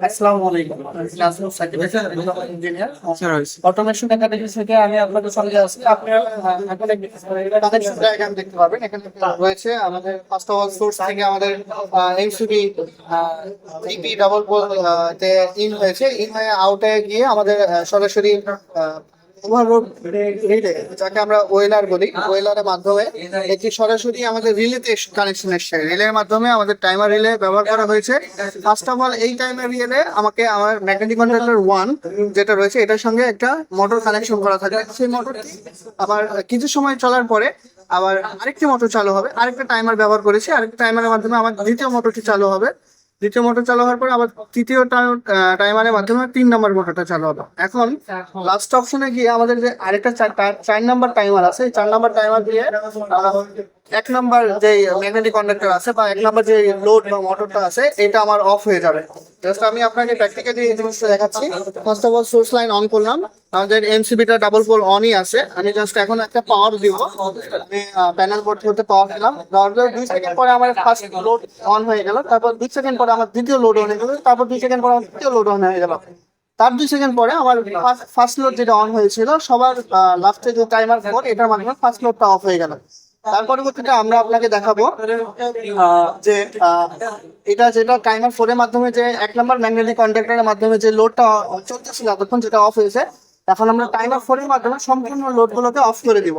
আসসালামু আলাইকুম। আমি Nazmul Sakib, engineer automation academy থেকে। আমি আপনাদের সঙ্গে আছি। আপনারা এখানে কানেকশন ডায়াগ্রাম দেখতে পাবেন। এখানে রয়েছে আমাদের ফার্স্ট অফ অল সোর্স থেকে আমাদের এমসিবি টিপি ডাবল পোল তে ইন হয়েছে। ইন হয়ে আউটে গিয়ে আমাদের সরাসরি ওভারলোড রিলে, যাকে আমরা ওয়েলার বলি, ওয়েলারের মাধ্যমে এটি সরাসরি আমাদের রিলেতে কানেকশন এসছে। রিলের মাধ্যমে আমাদের টাইমার রিলে ব্যবহার করা হয়েছে। ফার্স্ট অফ অল এই টাইমার রিলে আমাকে আমার ম্যাগনেটিক কন্ট্রোলার 1 যেটা রয়েছে এটার সঙ্গে একটা মোটর কানেকশন করা থাকে। সেই মোটরটি আবার কিছু সময় চলার পরে আবার আরেকটি মোটর চালু হবে। আরেকটা টাইমার ব্যবহার করেছি, আরেকটা টাইমারের মাধ্যমে আমার দ্বিতীয় মোটরটি চালু হবে। দ্বিতীয় মোটর চালু হওয়ার পর আবার তৃতীয় টাইমারের মাধ্যমে 3 নম্বর মোটরটা চালু হবে। এখন লাস্ট অপশনে গিয়ে আমাদের যে আরেকটা 4 নম্বর টাইমার আছে, এই 4 নম্বর টাইমার দিয়ে 1 নম্বর যে ম্যাগনেটিক কন্ডাক্টর আছে বা 1 নম্বর যে লোড বা মোটরটা আছে এটা আমার অফ হয়ে যাবে। জাস্ট আমি আপনাকে প্র্যাকটিক্যালি এই জিনিসটা দেখাচ্ছি। First of all source line on করলাম, আমাদের এমসিবিটা ডাবল পোল অনই আছে। আমি জাস্ট এখন একটা পাওয়ার দিব। আমি প্যানেল বোর্ড হতে পাওয়ার দিলাম, দেওয়ার পরে 2 সেকেন্ড পরে আমার ফার্স্ট লোড অন হয়ে গেল। তারপর 2 সেকেন্ড পরে আমার দ্বিতীয় লোড অন হয়ে গেল। তারপর 2 সেকেন্ড পরে আমার তৃতীয় লোড অন হয়ে গেল। তার 2 সেকেন্ড পরে আমার ফার্স্ট লোড যেটা অন হয়েছিল সবার লাস্টে যে টাইমার 4 এটার মাধ্যমে ফার্স্ট লোডটা অফ হয়ে গেল। তার পরবর্তীতে আমরা আপনাকে দেখাবো যে এটা যেটা টাইমার 4 এর মাধ্যমে যে 1 নম্বর ম্যাগনেটিক কন্ডাক্টরের মাধ্যমে যে লোডটা চলতেছিল তখন যেটা অফ হয়েছে, এখন আমরা টাইমার 4 এর মাধ্যমে সম্পূর্ণ লোডগুলোকে অফ করে দিব।